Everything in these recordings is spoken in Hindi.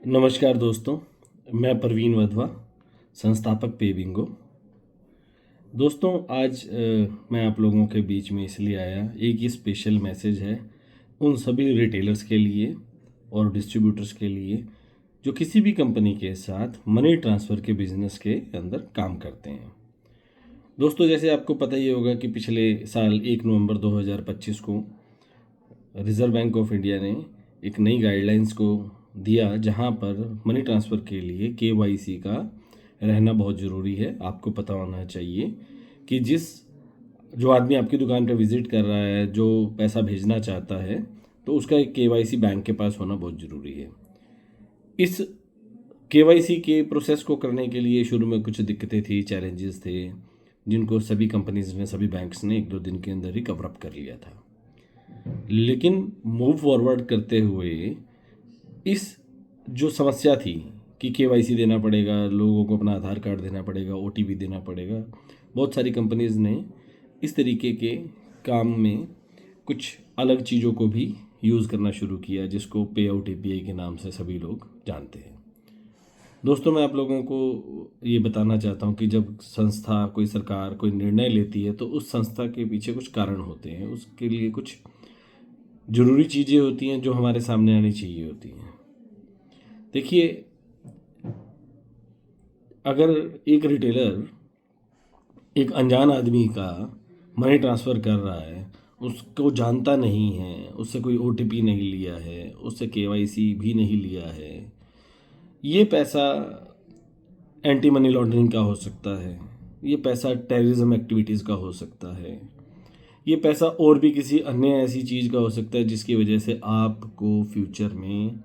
नमस्कार दोस्तों, मैं परवीन वधवा, संस्थापक पे बिंगो। दोस्तों आज मैं आप लोगों के बीच में इसलिए आया, एक ही स्पेशल मैसेज है उन सभी रिटेलर्स के लिए और डिस्ट्रीब्यूटर्स के लिए जो किसी भी कंपनी के साथ मनी ट्रांसफ़र के बिज़नेस के अंदर काम करते हैं। दोस्तों जैसे आपको पता ही होगा कि पिछले साल 1 नवंबर 2025 को रिज़र्व बैंक ऑफ इंडिया ने एक नई गाइडलाइंस को दिया, जहां पर मनी ट्रांसफ़र के लिए केवाईसी का रहना बहुत ज़रूरी है। आपको पता होना चाहिए कि जो आदमी आपकी दुकान पर विज़िट कर रहा है, जो पैसा भेजना चाहता है, तो उसका एक केवाईसी बैंक के पास होना बहुत ज़रूरी है। इस केवाईसी के प्रोसेस को करने के लिए शुरू में कुछ दिक्कतें थी, चैलेंजेस थे, जिनको सभी कंपनीज़ ने, सभी बैंक्स ने 1-2 दिन के अंदर ही कवर अप कर लिया था। लेकिन मूव फॉरवर्ड करते हुए इस जो समस्या थी कि केवाईसी देना पड़ेगा, लोगों को अपना आधार कार्ड देना पड़ेगा, ओटीपी देना पड़ेगा, बहुत सारी कंपनीज़ ने इस तरीके के काम में कुछ अलग चीज़ों को भी यूज़ करना शुरू किया, जिसको पे आउट एपीआई के नाम से सभी लोग जानते हैं। दोस्तों मैं आप लोगों को ये बताना चाहता हूँ कि जब संस्था, कोई सरकार कोई निर्णय लेती है तो उस संस्था के पीछे कुछ कारण होते हैं, उसके लिए कुछ ज़रूरी चीज़ें होती हैं जो हमारे सामने आनी चाहिए होती हैं। देखिए, अगर एक रिटेलर एक अनजान आदमी का मनी ट्रांसफ़र कर रहा है, उसको जानता नहीं है, उससे कोई ओटीपी नहीं लिया है, उससे केवाईसी भी नहीं लिया है, ये पैसा एंटी मनी लॉन्ड्रिंग का हो सकता है, ये पैसा टेररिज्म एक्टिविटीज़ का हो सकता है, ये पैसा और भी किसी अन्य ऐसी चीज़ का हो सकता है जिसकी वजह से आपको फ्यूचर में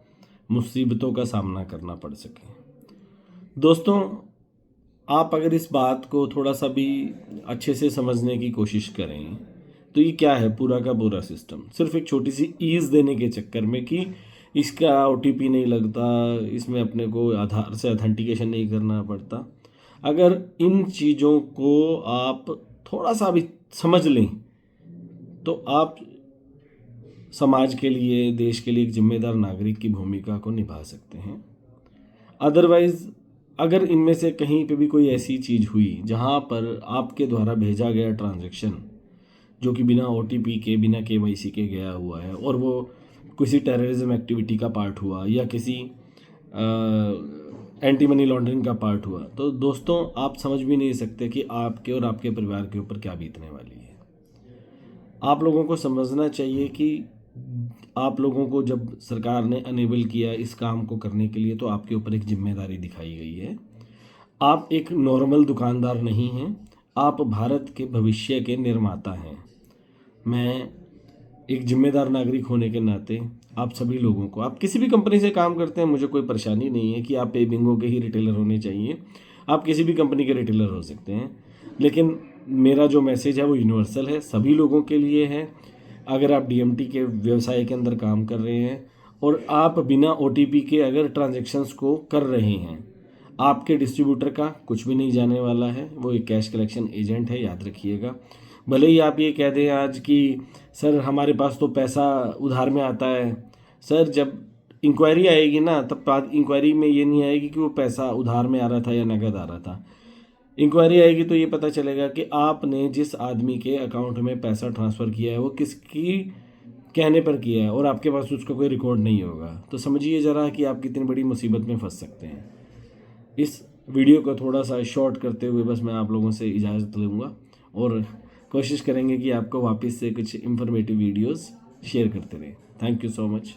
मुसीबतों का सामना करना पड़ सके। दोस्तों, आप अगर इस बात को थोड़ा सा भी अच्छे से समझने की कोशिश करें तो ये क्या है, पूरा का पूरा सिस्टम सिर्फ एक छोटी सी ईज़ देने के चक्कर में कि इसका ओटीपी नहीं लगता, इसमें अपने को आधार से ऑथेंटिकेशन नहीं करना पड़ता। अगर इन चीज़ों को आप थोड़ा सा भी समझ लें तो आप समाज के लिए, देश के लिए एक जिम्मेदार नागरिक की भूमिका को निभा सकते हैं। अदरवाइज़ अगर इनमें से कहीं पे भी कोई ऐसी चीज़ हुई जहाँ पर आपके द्वारा भेजा गया ट्रांजैक्शन जो कि बिना ओटीपी के, बिना केवाईसी के गया हुआ है और वो किसी टेररिज्म एक्टिविटी का पार्ट हुआ या किसी एंटी मनी लॉन्ड्रिंग का पार्ट हुआ, तो दोस्तों आप समझ भी नहीं सकते कि आपके और आपके परिवार के ऊपर क्या बीतने वाली है। आप लोगों को समझना चाहिए कि आप लोगों को जब सरकार ने अनेबल किया इस काम को करने के लिए, तो आपके ऊपर एक जिम्मेदारी दिखाई गई है। आप एक नॉर्मल दुकानदार नहीं हैं, आप भारत के भविष्य के निर्माता हैं। मैं एक जिम्मेदार नागरिक होने के नाते आप सभी लोगों को, आप किसी भी कंपनी से काम करते हैं, मुझे कोई परेशानी नहीं है कि आप पे बिंगो के ही रिटेलर होने चाहिए, आप किसी भी कंपनी के रिटेलर हो सकते हैं, लेकिन मेरा जो मैसेज है वो यूनिवर्सल है, सभी लोगों के लिए है। अगर आप डीएमटी के व्यवसाय के अंदर काम कर रहे हैं और आप बिना ओटीपी के अगर ट्रांजैक्शंस को कर रहे हैं, आपके डिस्ट्रीब्यूटर का कुछ भी नहीं जाने वाला है, वो एक कैश कलेक्शन एजेंट है, याद रखिएगा। भले ही आप ये कह दें आज कि सर हमारे पास तो पैसा उधार में आता है, सर जब इंक्वायरी आएगी ना तब इंक्वायरी में ये नहीं आएगी कि वो पैसा उधार में आ रहा था या नकद आ रहा था। इंक्वायरी आएगी तो ये पता चलेगा कि आपने जिस आदमी के अकाउंट में पैसा ट्रांसफ़र किया है वो किसकी कहने पर किया है और आपके पास उसका कोई रिकॉर्ड नहीं होगा, तो समझिए ज़रा कि आप कितनी बड़ी मुसीबत में फंस सकते हैं। इस वीडियो को थोड़ा सा शॉर्ट करते हुए बस मैं आप लोगों से इजाज़त लूँगा और कोशिश करेंगे कि आपको वापस से कुछ इंफॉर्मेटिव वीडियोस शेयर करते रहें। Thank you so much.